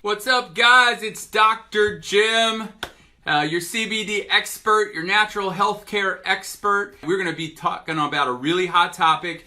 What's up, guys? It's Dr. Jim, your CBD expert, your natural healthcare expert. We're going to be talking about a really hot topic.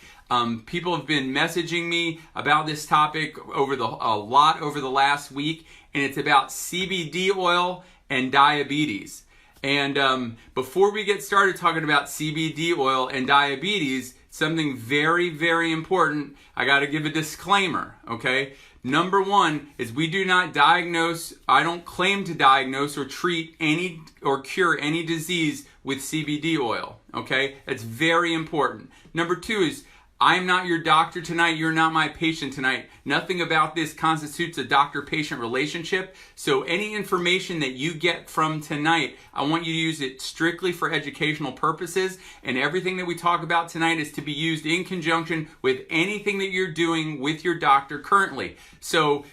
People have been messaging me about this topic a lot over the last week, and it's about CBD oil and diabetes. And before we get started talking about CBD oil and diabetes, something very, very important, I got to give a disclaimer, okay? Number one is we do not diagnose, I don't claim to diagnose or treat any or cure any disease with CBD oil, okay? That's very important. Number two is I'm not your doctor tonight, you're not my patient tonight. Nothing about this constitutes a doctor-patient relationship. So any information that you get from tonight, I want you to use it strictly for educational purposes, and everything that we talk about tonight is to be used in conjunction with anything that you're doing with your doctor currently. So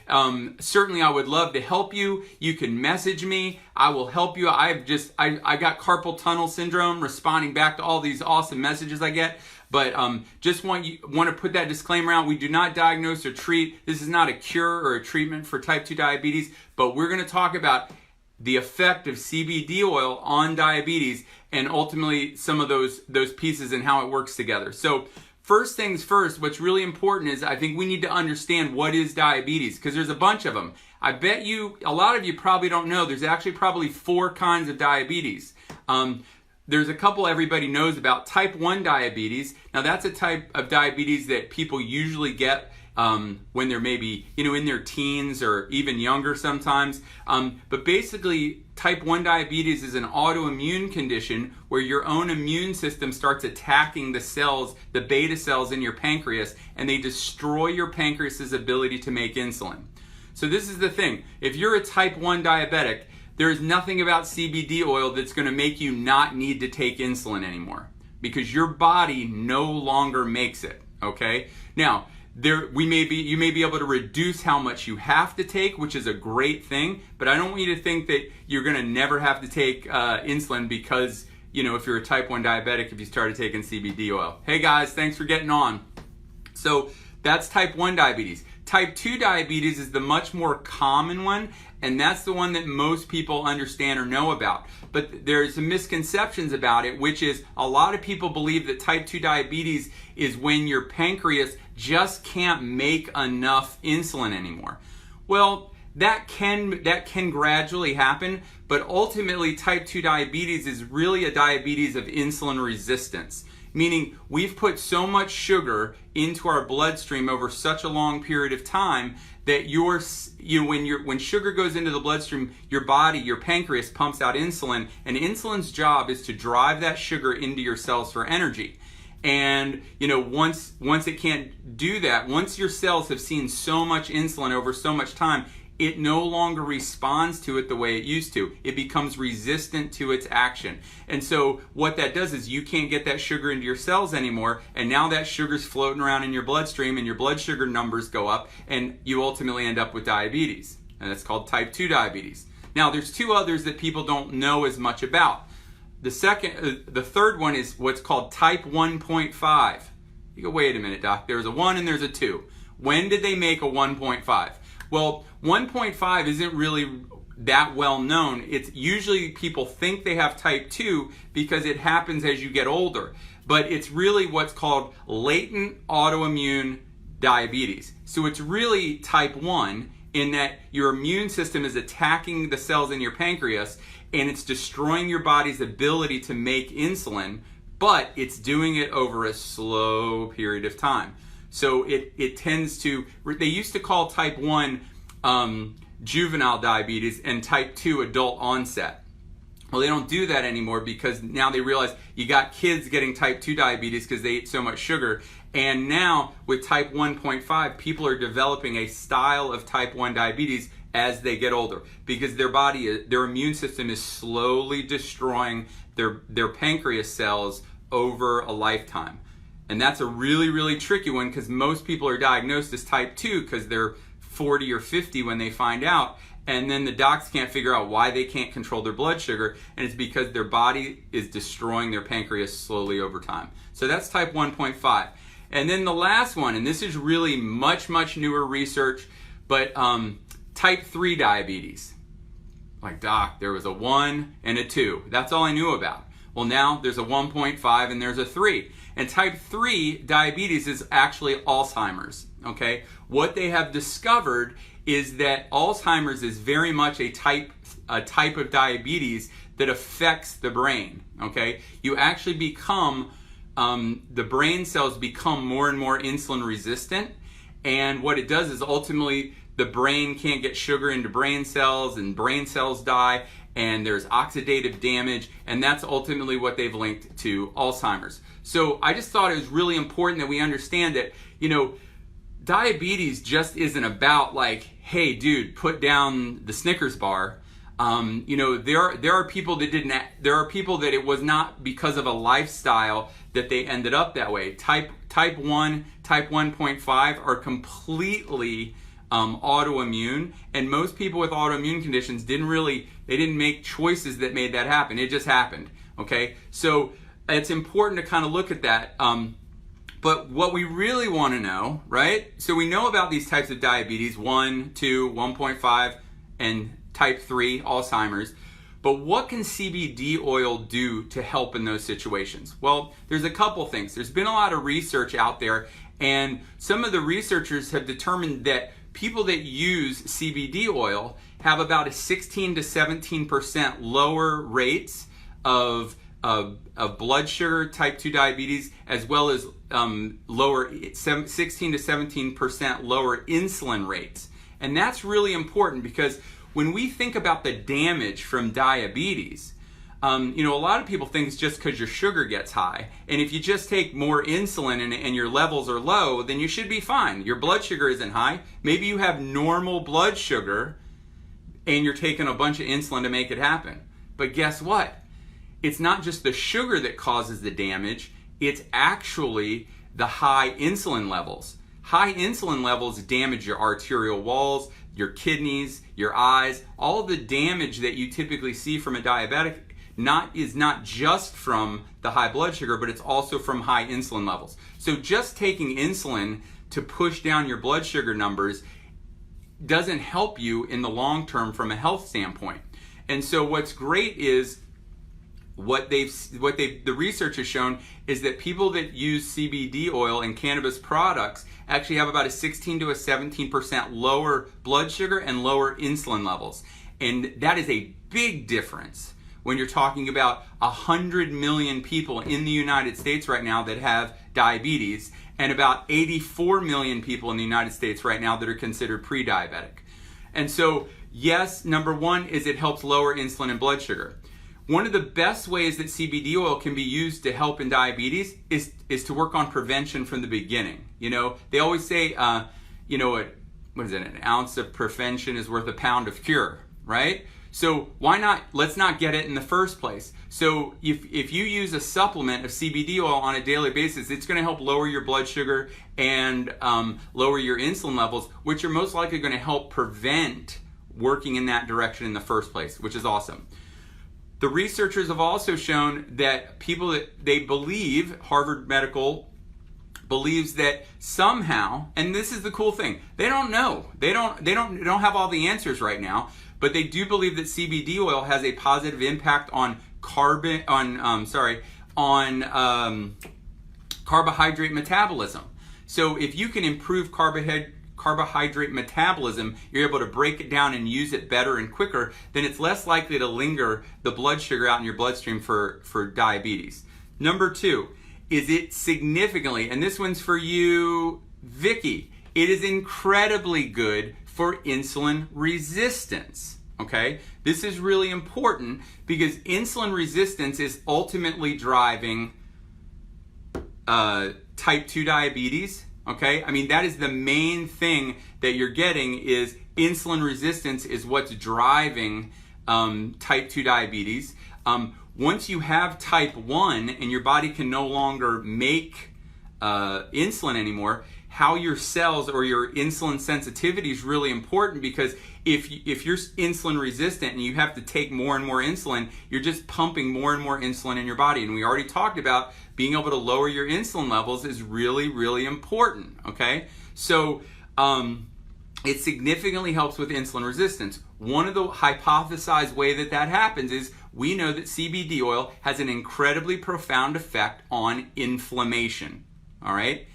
certainly I would love to help you. You can message me. I will help you. I got carpal tunnel syndrome responding back to all these awesome messages I get. But just want to put that disclaimer out. We do not diagnose or treat. This is not a cure or a treatment for type 2 diabetes, but we're going to talk about the effect of CBD oil on diabetes and ultimately some of those pieces and how it works together. So first things first, what's really important is I think we need to understand what is diabetes, because there's a bunch of them. I bet a lot of you probably don't know, there's actually probably 4 kinds of diabetes. There's a couple everybody knows about. Type 1 diabetes. Now that's a type of diabetes that people usually get when they're maybe in their teens or even younger sometimes. But basically type 1 diabetes is an autoimmune condition where your own immune system starts attacking the cells, the beta cells in your pancreas, and they destroy your pancreas's ability to make insulin. So this is the thing. If you're a type 1 diabetic, there is nothing about CBD oil that's going to make you not need to take insulin anymore, because your body no longer makes it, okay? Now, you may be able to reduce how much you have to take, which is a great thing, but I don't want you to think that you're going to never have to take insulin because, if you're a type 1 diabetic, if you started taking CBD oil. Hey guys, thanks for getting on. So that's type 1 diabetes. Type 2 diabetes is the much more common one, and that's the one that most people understand or know about. But there's some misconceptions about it, which is a lot of people believe that type 2 diabetes is when your pancreas just can't make enough insulin anymore. Well, that can gradually happen, but ultimately type 2 diabetes is really a diabetes of insulin resistance. Meaning we've put so much sugar into our bloodstream over such a long period of time that when sugar goes into the bloodstream, your body, your pancreas pumps out insulin, and insulin's job is to drive that sugar into your cells for energy. And once it can't do that, once your cells have seen so much insulin over so much time, it no longer responds to it the way it used to. It becomes resistant to its action. And so what that does is you can't get that sugar into your cells anymore, and now that sugar's floating around in your bloodstream and your blood sugar numbers go up, and you ultimately end up with diabetes. And that's called type 2 diabetes. Now there's 2 others that people don't know as much about. The third one is what's called type 1.5. You go, wait a minute, doc, there's a 1 and there's a 2. When did they make a 1.5? Well, 1.5 isn't really that well known. It's usually people think they have type 2 because it happens as you get older. But it's really what's called latent autoimmune diabetes. So it's really type 1 in that your immune system is attacking the cells in your pancreas and it's destroying your body's ability to make insulin, but it's doing it over a slow period of time. So it tends to, they used to call type 1 juvenile diabetes and type 2 adult onset. Well, they don't do that anymore because now they realize you got kids getting type 2 diabetes because they eat so much sugar. And now with type 1.5, people are developing a style of type 1 diabetes as they get older because their immune system is slowly destroying their pancreas cells over a lifetime. And that's a really, really tricky one because most people are diagnosed as type 2 because they're 40 or 50 when they find out. And then the docs can't figure out why they can't control their blood sugar. And it's because their body is destroying their pancreas slowly over time. So that's type 1.5. And then the last one, and this is really much, much newer research, but type 3 diabetes. Like, doc, there was a 1 and a 2. That's all I knew about. Well, now there's a 1.5 and there's a 3. And type 3 diabetes is actually Alzheimer's, okay? What they have discovered is that Alzheimer's is very much a type of diabetes that affects the brain, okay? You actually become, the brain cells become more and more insulin resistant, and what it does is ultimately the brain can't get sugar into brain cells, and brain cells die, and there's oxidative damage, and that's ultimately what they've linked to Alzheimer's. So I just thought it was really important that we understand that, you know, diabetes just isn't about like, hey dude, put down the Snickers bar. You know, there are people that there are people that it was not because of a lifestyle that they ended up that way. Type 1, type 1.5 are completely autoimmune, and most people with autoimmune conditions didn't make choices that made that happen. It just happened, okay? So it's important to kind of look at that. But what we really want to know, right? So we know about these types of diabetes, 1, 2, 1.5, and type 3, Alzheimer's. But what can CBD oil do to help in those situations? Well, there's a couple things. There's been a lot of research out there, and some of the researchers have determined that people that use CBD oil have about a 16 to 17% lower rates of blood sugar, type 2 diabetes, as well as 16 to 17% lower insulin rates. And that's really important because when we think about the damage from diabetes, you know, a lot of people think it's just because your sugar gets high. And if you just take more insulin and your levels are low, then you should be fine. Your blood sugar isn't high. Maybe you have normal blood sugar and you're taking a bunch of insulin to make it happen. But guess what? It's not just the sugar that causes the damage, it's actually the high insulin levels. High insulin levels damage your arterial walls, your kidneys, your eyes. All of the damage that you typically see from a diabetic is not just from the high blood sugar, but it's also from high insulin levels. So just taking insulin to push down your blood sugar numbers doesn't help you in the long term from a health standpoint. And so what's great is the research has shown is that people that use CBD oil and cannabis products actually have about a 16 to a 17% lower blood sugar and lower insulin levels. And that is a big difference when you're talking about 100 million people in the United States right now that have diabetes, and about 84 million people in the United States right now that are considered pre-diabetic. And so, yes, number one is it helps lower insulin and blood sugar. One of the best ways that CBD oil can be used to help in diabetes is to work on prevention from the beginning. You know, they always say, you know, what is it? An ounce of prevention is worth a pound of cure, right? So why not, let's not get it in the first place. So if you use a supplement of CBD oil on a daily basis, it's gonna help lower your blood sugar and lower your insulin levels, which are most likely gonna help prevent working in that direction in the first place, which is awesome. The researchers have also shown that people that they believe, Harvard Medical believes that somehow, and this is the cool thing, they don't know, they don't have all the answers right now, but they do believe that CBD oil has a positive impact on carbohydrate metabolism. So if you can improve carbohydrate metabolism, you're able to break it down and use it better and quicker, then it's less likely to linger the blood sugar out in your bloodstream for diabetes. Number two, is it significantly, and this one's for you, Vicky, it is incredibly good for insulin resistance, okay? This is really important because insulin resistance is ultimately driving type 2 diabetes, okay? I mean, that is the main thing that you're getting is insulin resistance is what's driving type 2 diabetes. Once you have type 1 and your body can no longer make insulin anymore, how your cells or your insulin sensitivity is really important because if you're insulin resistant and you have to take more and more insulin, you're just pumping more and more insulin in your body. And we already talked about being able to lower your insulin levels is really, really important, okay? So it significantly helps with insulin resistance. One of the hypothesized way that that happens is we know that CBD oil has an incredibly profound effect on inflammation. All right?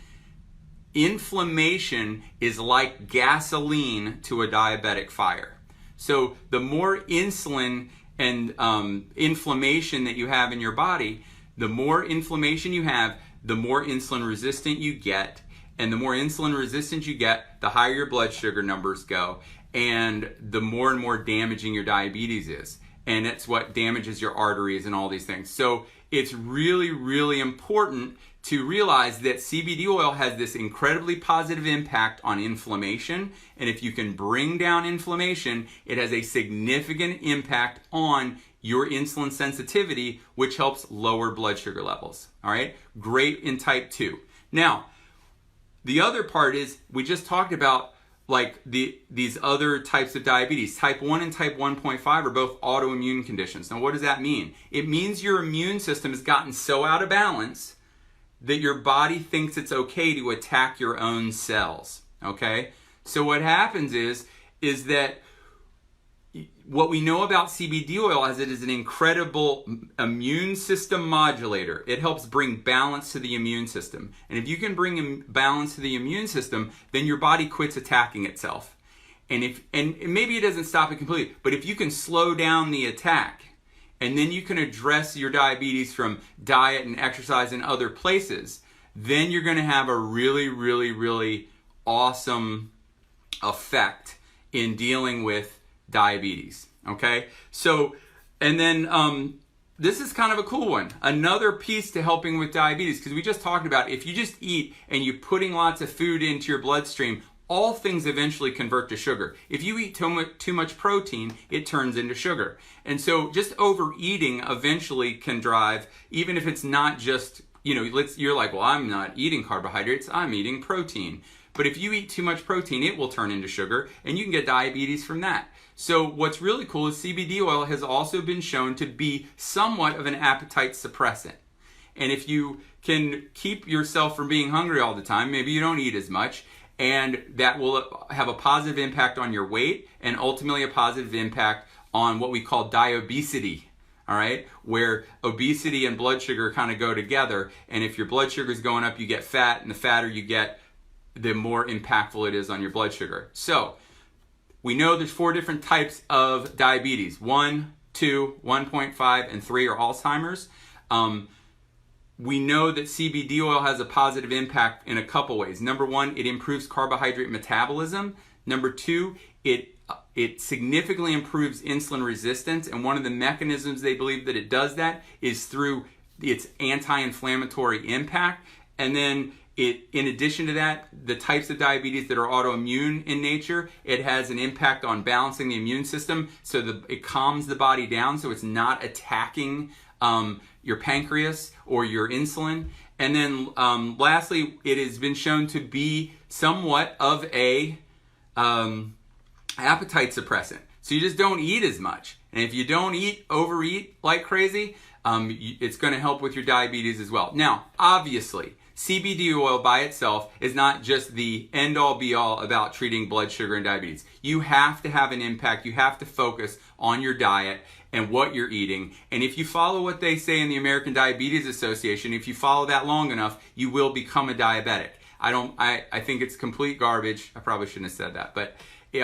Inflammation is like gasoline to a diabetic fire. So the more insulin and inflammation that you have in your body, the more inflammation you have, the more insulin resistant you get. And the more insulin resistant you get, the higher your blood sugar numbers go, and the more and more damaging your diabetes is. And it's what damages your arteries and all these things. So it's really, really important to realize that CBD oil has this incredibly positive impact on inflammation. And if you can bring down inflammation, it has a significant impact on your insulin sensitivity, which helps lower blood sugar levels. All right, great in type 2. Now, the other part is we just talked about like these other types of diabetes. Type 1 and type 1.5 are both autoimmune conditions. Now, what does that mean? It means your immune system has gotten so out of balance that your body thinks it's okay to attack your own cells. Okay? So what happens is that what we know about CBD oil is it is an incredible immune system modulator. It helps bring balance to the immune system. And if you can bring balance to the immune system, then your body quits attacking itself. And maybe it doesn't stop it completely, but if you can slow down the attack, and then you can address your diabetes from diet and exercise in other places, then you're going to have a really, really, really awesome effect in dealing with diabetes. Okay, so and then this is kind of a cool one. Another piece to helping with diabetes, because we just talked about if you just eat and you're putting lots of food into your bloodstream, all things eventually convert to sugar. If you eat too much protein, it turns into sugar. And so just overeating eventually can drive, even if it's not just, you're like, well, I'm not eating carbohydrates, I'm eating protein. But if you eat too much protein, it will turn into sugar, and you can get diabetes from that. So what's really cool is CBD oil has also been shown to be somewhat of an appetite suppressant. And if you can keep yourself from being hungry all the time, maybe you don't eat as much, and that will have a positive impact on your weight and ultimately a positive impact on what we call diabesity. All right, where obesity and blood sugar kind of go together. And if your blood sugar is going up, you get fat, and the fatter you get, the more impactful it is on your blood sugar. So we know there's 4 different types of diabetes. 1, 2, 1.5, and 3 are Alzheimer's. We know that CBD oil has a positive impact in a couple ways. Number 1, it improves carbohydrate metabolism. Number 2, it significantly improves insulin resistance. And one of the mechanisms they believe that it does that is through its anti-inflammatory impact. And then in addition to that, the types of diabetes that are autoimmune in nature, it has an impact on balancing the immune system, so it calms the body down so it's not attacking your pancreas or your insulin. And then lastly, it has been shown to be somewhat of a appetite suppressant. So you just don't eat as much. And if you don't overeat like crazy, it's going to help with your diabetes as well. Now, obviously, CBD oil by itself is not just the end-all be-all about treating blood sugar and diabetes. You have to have an impact. You have to focus on your diet and what you're eating. And if you follow what they say in the American Diabetes Association, if you follow that long enough, you will become a diabetic. I think it's complete garbage. I probably shouldn't have said that, but you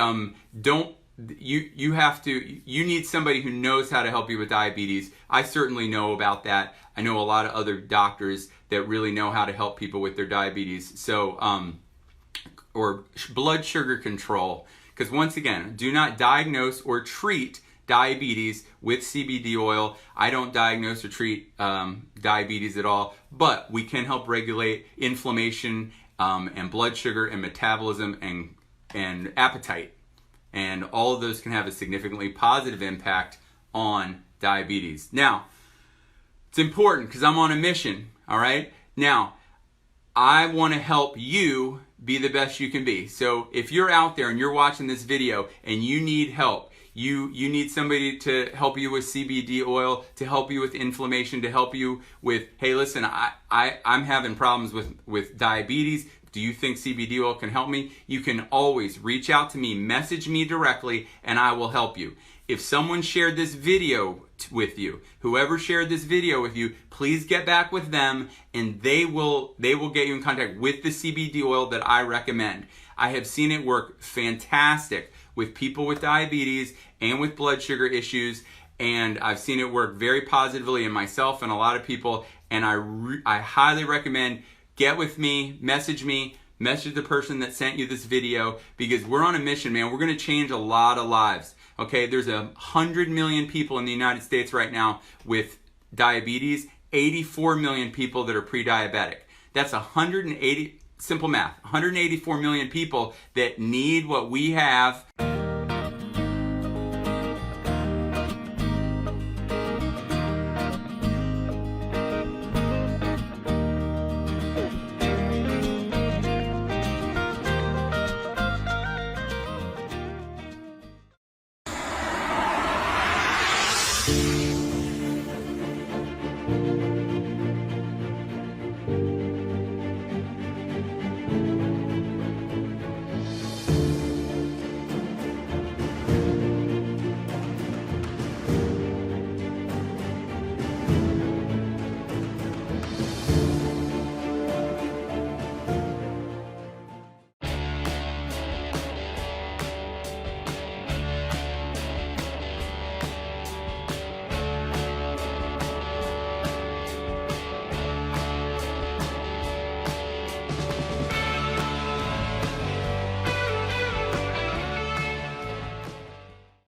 need somebody who knows how to help you with diabetes. I certainly know about that. I know a lot of other doctors that really know how to help people with their diabetes. So, or blood sugar control. Because once again, do not diagnose or treat diabetes with CBD oil. I don't diagnose or treat diabetes at all, but we can help regulate inflammation and blood sugar and metabolism and appetite. And all of those can have a significantly positive impact on diabetes. Now, it's important because I'm on a mission, all right? Now, I want to help you be the best you can be. So if you're out there and you're watching this video and you need help, you need somebody to help you with CBD oil, to help you with inflammation, to help you with, hey, listen, I'm having problems with diabetes, do you think CBD oil can help me? You can always reach out to me, message me directly, and I will help you. If someone shared this video with you, whoever shared this video with you, please get back with them and they will get you in contact with the CBD oil that I recommend. I have seen it work fantastic with people with diabetes and with blood sugar issues, and I've seen it work very positively in myself and a lot of people, and I highly recommend get with me, message the person that sent you this video, because we're on a mission, man. We're going to change a lot of lives. Okay, there's 100 million people in the United States right now with diabetes, 84 million people that are pre-diabetic. That's 180, simple math, 184 million people that need what we have